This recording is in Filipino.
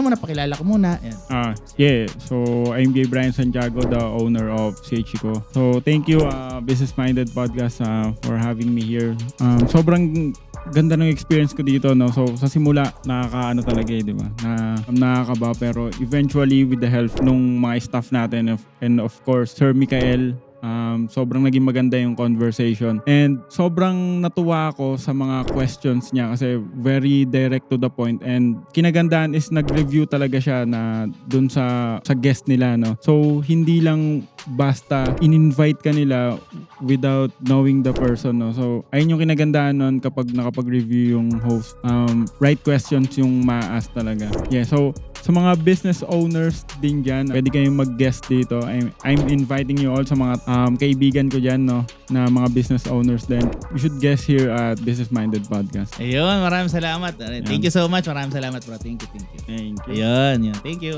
muna, pakilala ko muna. Ayan. Yeah. So, I'm Gay Brian Santiago, the owner of CHICO. So, thank you, Business Minded Podcast, for having me here. Sobrang ganda ng experience ko dito, no? So, sa simula, nakakaano talaga di ba? Nakakaba, pero eventually, with the help nung mga staff natin, and of course, Sir Mikael, sobrang naging maganda yung conversation and sobrang natuwa ako sa mga questions niya kasi very direct to the point and kinagandaan is nag-review talaga siya na dun sa guest nila, no? So hindi lang basta in-invite ka nila without knowing the person, no? So ayun yung kinagandaan nun kapag nakapag-review yung host. Right questions yung ma-ask talaga. Yeah, so sa mga business owners din dyan, pwede kayong mag-guest dito. I'm inviting you all sa mga kaibigan ko dyan, no, na mga business owners din. You should guest here at Business Minded Podcast. Ayun, maraming salamat. Thank you so much. Maraming salamat, bro. Thank you. Thank you. Ayun. Thank you.